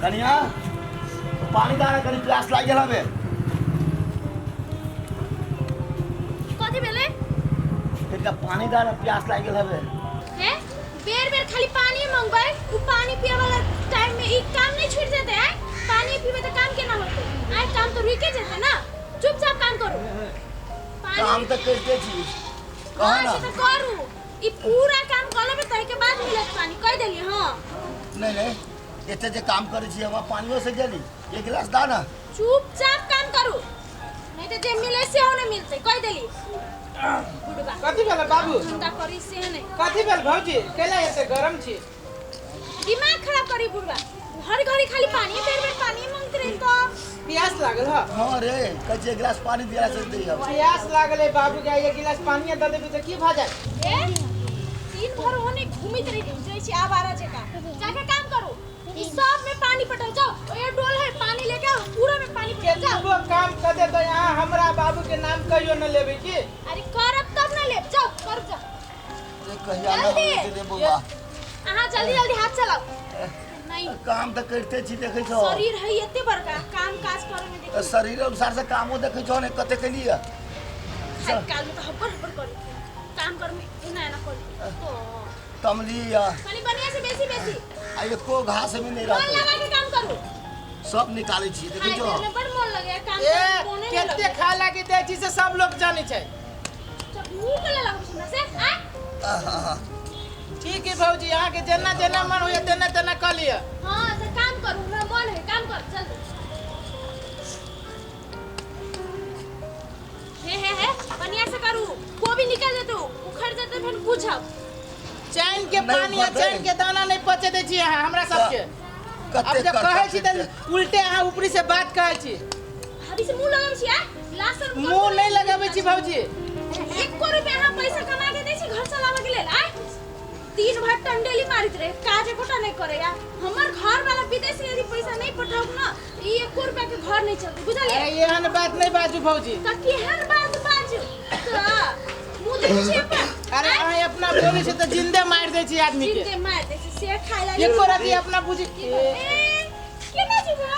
कनिया पानी दाना कनी प्यास लाग गेल हमें। कथी भेले? एकटा पानी दाना प्यास लाग गेल हमें। हैं? बेर-बेर खाली पानी मांगबै, उ पानी पिए वाला टाइम में ई काम नहीं छूट जेते हैं? पानी पीबे त काम केना होते? आइ काम तो रुके जेते ना। चुपचाप काम करू। काम तो करते छी। हां से तो करू। ई पूरा काम कर लेबे तै के बाद मिलत पानी कह देली हां। नहीं एते जे काम करे छी हम पानियो से गेली एक गिलास दाना। चुपचाप काम करू। नहीं तो जे मिले से हो नहीं मिलते कह देली। कथी भेल बाबू? चिंता करी से नहीं। कथी भेल भौजी? केला एते गरम छी? दिमाग खराब करी बुढ़वा। हर घड़ी खाली पानी बेर-बेर पानी मांगते रही तो प्यास लागल ह? हां रे कचे गिलास पानी दिया से दे अब। प्यास लागल है बाबू के एक गिलास पानी दे देबी त की भ जाय? दिन भर होने घूमित रही जै छी आवारा जका। जाके काम करू। ई सब में पानी पटाओ जाओ। ये डोल है पानी लेके आओ पूरा में पानी के पटाओ जाओ। वो काम कर दे तो यहाँ हमरा बाबू के नाम कहियो न लेबे की? अरे करब तब ना ले जाओ कर जाओ। ये कहिया ना होते रे बउवा। आहा जल्दी-जल्दी हाथ चलाओ। नहीं काम तो करते छी देखे छो। शरीर है एते बड़का काम काज करे में देखो। शरीर अनुसार से कामो देखे छो ने कते के लिए। हर काल में तो हब्बर करी। काम कर में एना एना करी। तो तमलिया कनी बढ़िया से बेसी आ एको घास में नहीं मन रहते। लगा के काम करू। सब निकाले छी देखे छो। खाए में बड़ मन लगे काम ए करे कोने नहीं केते लगे। खा लागी दे छी से सब लोग जाने छै। जब मुंह के ले लगो सुना से आ ठीक है भौजी यहाँ के जेना मन होय तेना कर लिया। हां तो काम करू हमरा मन है काम कर जल्दी। हे बढ़िया से करू। वो भी निकल जेतो उखड़ जेतो फिर पूछब। चैन के नहीं पानी आ पचे। चैन के दाना नहीं पचे दे छी यहाँ हमरा सबके। अब कते जब कहे छी त उल्टे यहाँ ऊपरी से बात कहे छी। अभी से मुंह लगाबै छी आ लास्ट मुंह नहीं लगाबे छी भौजी। 1 रुपया हां पैसा कमा के दै छी घर चलावे के लेल आ दिन भर टंडेली मारित रहे काज कोटा नहीं करे या हमर घर वाला विदेश से यदि पैसा नहीं पठाऊ ना ई 1 रुपया के घर नहीं चलते बुझलिए। अरे एहन बात नहीं बाजू भौजी। का केहन बात बाजू मुंह दे छी पर। अरे अहाँ अपना बोली से तो जिंदे मार दे छी आदमी के। जिंदे मार दे छी से खाइ ला एको राती अपना बुझी केना जीवा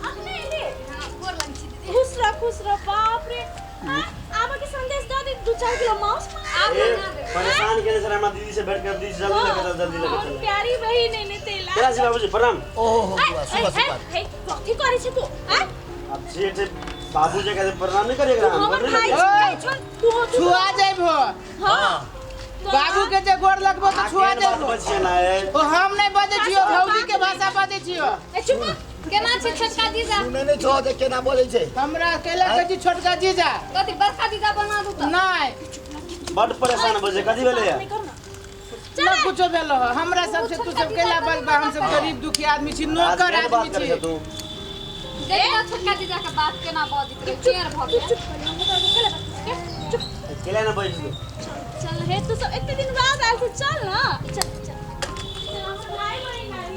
अपने ले गोर लंग छी दीदी खुश रह बाप रे आबा के संदेश दे दे 2-4 किलो मांस आप परेशान केने सर हमरा दीदी से भेंट कर दी जल्दी लेके चल। प्यारी बहिन ने तेला केला जी बाबूजी प्रणाम। ओहो सुबह हे कथि करे छी तू आ अब जेठ बाबूजी के प्रणाम नहीं करेगा हम हमर कर भाई ले। छोड़ तू छुआ जाइबो। हां बाबू के जे गोर लगबो तो छुआ जाइबो। बचिए ना है ओ हम नहीं बजे छियो भौजी के भाषा बजे छियो। ए चुप केना छी छोटका जीजा सुने नहीं छो दे केना बोले छे। हमरा केला के जी छोटका जीजा कथि बड़का जीजा बना दू त नहीं बड़ परेशान बजे कथी भेले या ना कुछो भेलो हो। हमरा सबसे तू सब केला बलबा हम सब गरीब दुखी आदमी छी नौकर आज आदमी बात करे छी। तू देखा छोटका जीजा के बात केना बजित रहे चेयर भ गया चुप केला ना बैठ तू चल हे तू सब इतने दिन बाद आल तू चल ना चल हमर भाई बहिन आई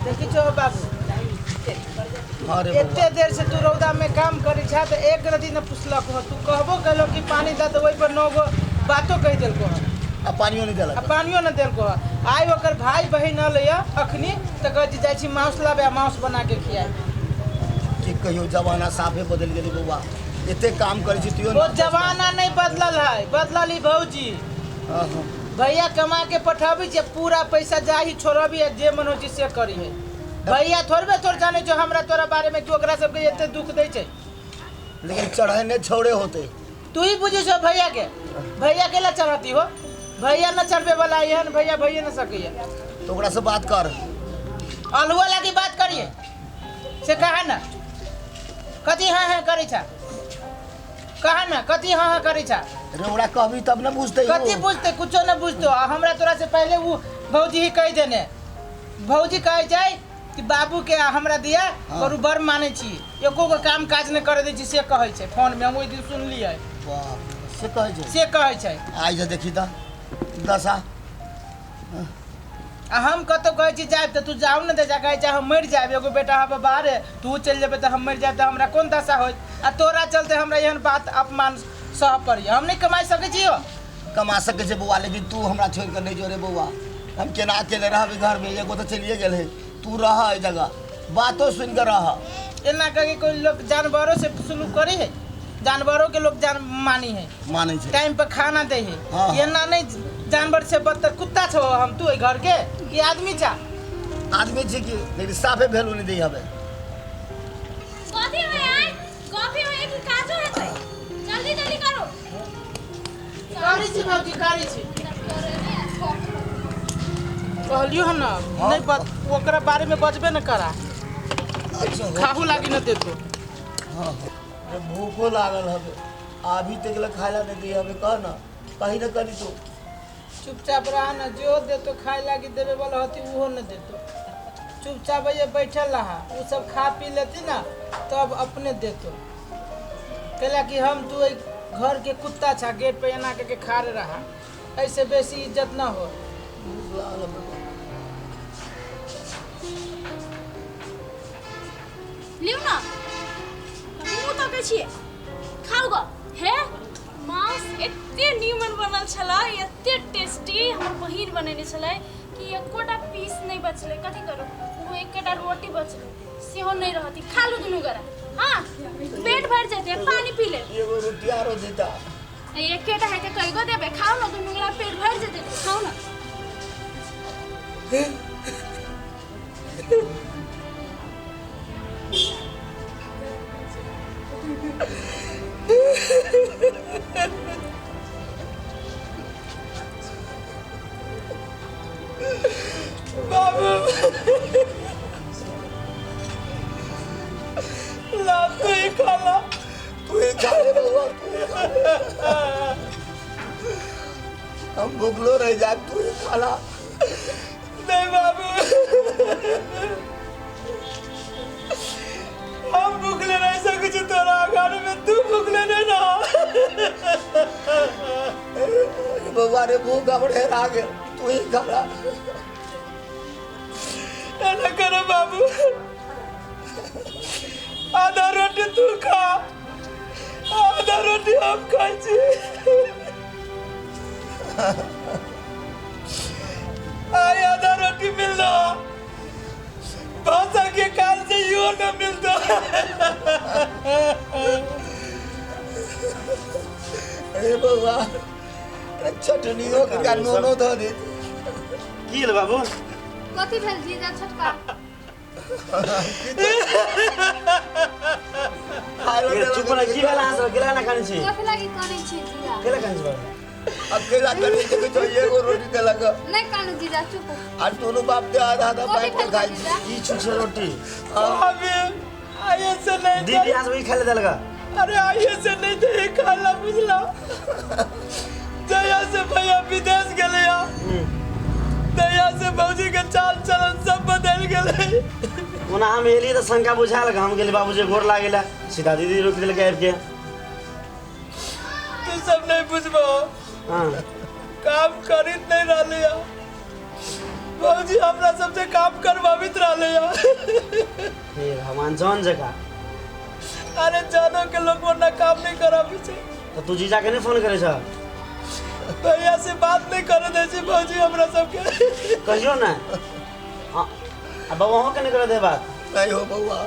देखी छो बाबू अरे एते देर से तू रौदा में काम करी छा तो एक रति न पुछलक हो। तू कहबो कहलो कि पानी द तो ओइ पर 9 गो बातो कह देलको हो। अब पानियो नहीं देला। आ पानियो न देलको हो। आइ ओकर भाई बहिन लइया अखनी त कह जाइ छी मांस लाबे मांस बना के खियाए। कि कहियो जमाना साफे बदल गेली बउवा। एते काम करे छी तियो वो जमाना नहीं बदलल है बदलल ही भौजी। भैया कमा के पठाबी छे पूरा पैसा जाही छोड़बी जे मन हो से करी है। भैया थोड़बे तोर जाने जो हमरा तोरा बारे में कि ओकरा सबके एते दुख दै छै। लेकिन चढ़े ने छोड़े होते। तू ही बुझी छो भैया के। भैया केला चढ़ती हो। भैया न चढ़बे वाला एहन भैया भैया न सकैया। तो ओकरा से बात कर। अलुआ लागी बात करिए से कहा ना कथी हाँ करी छा। कहा ना कथी हाँ करी छा। रेवड़ा कहबी तब न बुझते हो। कथी बुझते कुछो न बुझतो। हमरा तोरा से पहले वो भौजी ही कह देने। भौजी कहे जाए कि बाबू के हमरा दिया और बर माने छी एको को काम काज न करे दै छी से कहे छै फोन में हम ओइ दिन सुनलिए। बाप से कहे छै। से कहे छै आई जा देखी त दशा आ हम कतो कहे छी जाब त तू जाऊ न दे जा कहे छै हम मर जाब एगो बेटा हम बाहर तू चल जेबे त हम मर जाब त हमरा कोन दशा होय। आ तोरा चलते हमरा एहन बात अपमान सह पड़ी हम नहीं कमाई सके छी। कमा सके छै बौआ, लेकिन तू हमरा छोड़ कर नहीं जो रे बौआ। हम केना अकेले रहबे घर में, एगो तो चलिए गेल है, तू रह एहि जगह, बातो सुन कर रह। एना करके कोई लोग जानवरों से सुलूक करे है, जानवरों के लोग जान मानी है, माने छै टाइम पर खाना दे है। हाँ। एना नहीं जानवर से बदतर कुत्ता छो हम, तू घर के कि आदमी चा आदमी छै कि लेकिन साफे वैल्यू नहीं दी हवे। कथी में आए कॉफी में की काजो हेतै, जल्दी जल्दी करो। कारी छी भौजी, कारी छी कहलियो हम ना नहीं ओकरा बारे में बजबे न करा, अच्छा खाहू लागी न देतो। हाँ हाँ भूखो लागल हवे, अभी तक ले खाइला नहीं दी हवे, कह ना कहीं ना करी तो चुपचाप रहा न, जो देतो खाए लागी देवे वाला होती वो न देतो। चुपचाप ये बैठल रहा, वो सब खा पी लेती ना तब अपने देतो। कहला कि हम तू एक घर के कुत्ता छा, गेट पे एना के खा रहा, ऐसे बेसी इज्जत ना हो। भूख लागल हवे। लियो ना मुंह तकै छियै, खाऊ ग। हे मांस एते नीमन बनल छला, एते टेस्टी हमर बहिन बनेने छलै कि एकोटा पीस नहीं बचले। कथी करू, वो एकेटा रोटी बचले, सेहो नहीं रहती। खा लू दुनू गोरा, हां पेट भर जेते, पानी पी ले। एगो रोटी आरो देता, एकेटा है त कईगो देबे, खाओ ना दुनू गोरा, पेट भर जेते, खाओ ना। बाबू ला तू ही खाला, तू ही खा ले बउआ, तू ही खा ले। हम भूखलो रह जाए, तू ही खाला। नहीं बाबू, हम भूखले नहीं सके छी तोरा घर में, तू भूखले नहीं रहा। बउआ रे भूख हमरे आ गेल, तू ही खाला। ऐसा करो बाबू, आधा रोटी तू खा, आधा रोटी हम खाई छी। आई आधा रोटी मिल रहा, भाषा के काल से यो न मिलता। अरे बउआ चटनियो के नूनो धो दे। की भेल बाबू? कथी भेल जीजा छोटका? चुप ना, की भेल अहाँ सब केला ना खाने छी? कथी लागि करै छी जीजा? केला खाने छी बाबू? अकेला करने के तो एगो रोटी दे लगा, नहीं कानू जीजा, चुप। और दोनों बाप दे आधा आधा बांट के खाई छी। ई छुछे रोटी अबे आये से नहीं दीदी आज वही खा ले दलगा। अरे आये से नहीं तो ये खाला बुझला। जया से भैया विदेश गेले या, दया से भौजी के चाल चलन सब बदल गेले। ओना हम एली त शंका बुझा लगा, हम गेली बाबूजी गोर लागेला, सीधा दीदी रोक देलक आबि के। तू सब नहीं बुझबो, हां काम करित नहीं रहले या, भौजी हमरा सबसे काम करवावित रहले या। हे भगवान जान जगह। अरे जानो के लोग ना काम नहीं कराबी छे, तो तू जीजा के नहीं फोन करे छ? भैया से बात नहीं करे दे छी भौजी हमरा सबके। कहियो ना। अब वहां के नहीं करे दे बात। नहीं हो बउआ,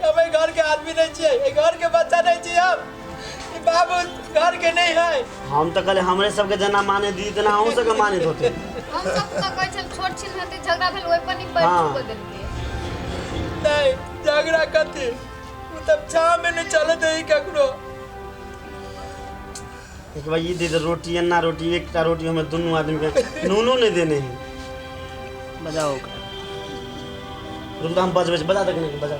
हमें घर के आदमी नहीं चाहिए, घर के बच्चा नहीं चाहिए, हम बाबू घर के नहीं है। हम तो कल हमरे सबके जना माने दी तना हम सबके माने होते। हम सब तो कहै छल छोट छिन हते झगड़ा भेल ओइ पर नहीं बैठ हाँ। को देलके। नहीं झगड़ा करती वो तब छा में नहीं चले दे ककरो। एक बार ये दे दे रोटी, अन्ना रोटी, एकटा रोटी हमें दोनों आदमी के नूनू नहीं देने हैं। बजाओ रुक हम बजा दे के बजा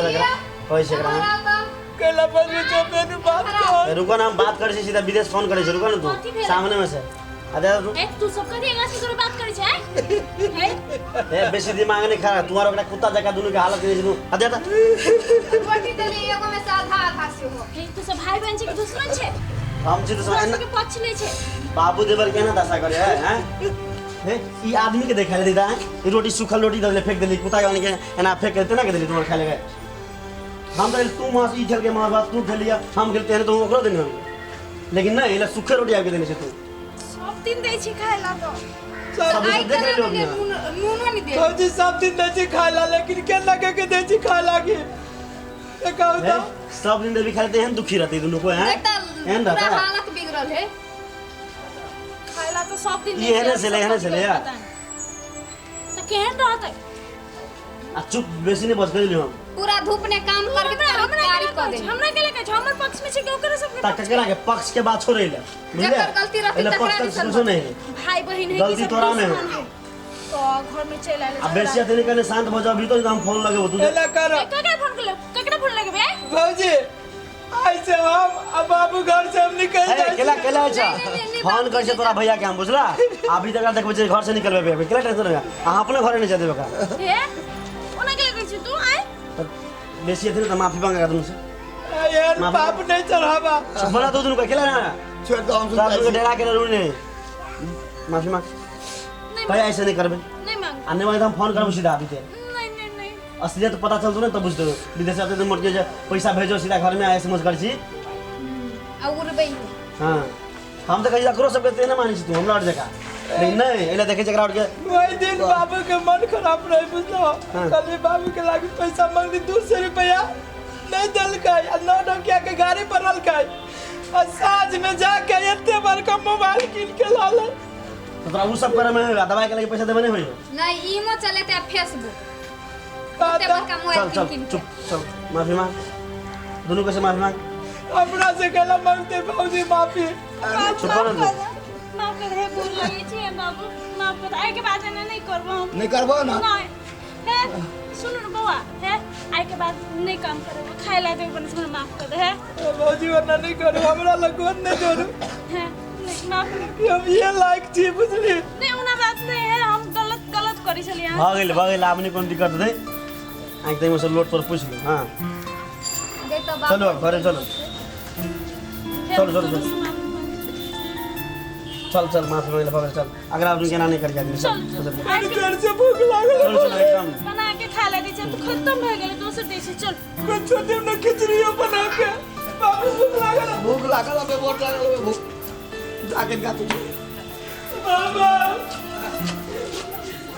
दे होय छै एकरा। केला पर में चोपे नु बात कर। रुको ना, हम बात करे छी, सीधा विदेश फोन करे छी, रुको ना तू सामने में से। अरे रुक ए तू सब कथी एगा से तोरे बात करै छै? हे ए बेसी दिमाग नहीं खा, तू और ओकरा कुत्ता जका दोनों के हालत नहीं छै। अदे ता रोटी देली एगो में से आधा आधा से हो। हे तू सब भाई बहन छै कि दुश्मन छै? हम छी तो सब के पक्ष नहीं छै। बाबू देवर के ना दशा करे हैं? हे ई आदमी के देखा ले दीदा, ई रोटी सूखल रोटी दले फेंक देली, कुत्ता के एना फेंक देते ना के देली तुम्हारे खा ले गए। हम तो तू मास ई ठेल के मार बात तू ठेलिया, हम गेलते हैं तो ओकरो देनी। लेकिन नहीं इला सूखे रोटी आके देने से तू सब दिन दै छी खाइला तो सब आई देख ले लोग नून नहीं दे भौजी सब दिन दै छी खाए ला लेकिन के लगे के दै छी खाए लागी कहू तो सब दिन भी खाते हैं दुखी रहते दोनों को हैं देखता हैं पूरा रहता हालत बिगड़ल है खाइला तो सब दिन ये है ना चले यार तो केहन रहतै आ चुप बेसी नहीं बच गइल हम पूरा धूप ने काम करके कारी कर दे हमरा के लगे छ हमर पक्ष में छै के ओकरा सब ता ककरा के पक्ष के बात छोड़े ले बुझले जकर गलती रहती एला तकरा पक्ष नहीं तक समझ। कुछ नहीं है भाई बहिन है गलती तोरा में है। तो घर में चल आले अब बेसी अतने कने शांत हो जा भी तो हम फोन लगे तू एला करो ककरा फोन कर ककरा फोन लगे बे भौजी ऐसे हम अब बाबू घर से हम निकल अरे जाए केला केला अच्छा नहीं, फोन कर से तोरा भैया के हम बुझला अभी तक देख बच्चे घर से निकलबे बे केला टेंशन है आ अपने घर नहीं जाते बका हे ओना के लगे छै तू आय बेसी अतने तो माफी मांगा तुमसे यार बाप नहीं चढ़ावा बना दो दिन का केला ना छोड़ दो हम साथ में सुन डेरा के रूने माफी मांग नहीं भैया ऐसे नहीं करबे नहीं मांग आने वाले हम फोन करब सीधा अभी ते नहीं असलियत पता चलतो ना तब बुझतो विदेश आते तो मोट के पैसा भेजो सीधा घर में आए समझ कर छी और बई हां हम तो कहीं करो सब ते ना मानी छी तू हमरा और जगह नहीं एला देखे जकरा और के वही दिन बाबू के मन खराब रहे बुझलो हाँ। कल बाबू के लागी पैसा मांगली 200 रुपया नहीं दल का नौ टकिया के गाड़ी पर रल का और साँझ में जाके एते बड़का मोबाइल किन के लाले तो तोरा उ सब करे में दवाई के लिए पैसा देबे नहीं होई नहीं ईमो चले ते फेसबुक का ते तो बड़का चल मोबाइल चल किन चुप चल माफी मांग दोनों कैसे माफी मांग अपना से कहला मांगते भौजी माफी चुप कर ना माफ कर हे भूल लगे छी बाबू माफ कर आइ के बाद एना नहीं करबो हम नहीं करबो ना नहीं हे सुन न बउआ हे आइ के बाद नहीं काम करबो खाइ ला दे बन से माफ कर दे हे भौजी वरना नहीं करो हमरा लगन नहीं करो हे नहीं माफ कर हम ये लायक छी बुझली नहीं उना बात नहीं है हम गलत करी छलिए भाग गेल आपने कोन दिक्कत दे आइ तई में से लोट पर पूछ लो हां दे तो बाप चलो घरे चलो चल चल माफी मांग ले बाबा चल अगर आप उनके ना नहीं कर जाते चल घर से भूख लागल चल चल एकदम बना के खा ले दी तू खत्म हो गेले दोसर दे से चल कुछ छोटे में खिचड़ियो बना के बाबू भूख लागल भूख लागल हमें वोट लागल हमें भूख जाके गा तू बाबा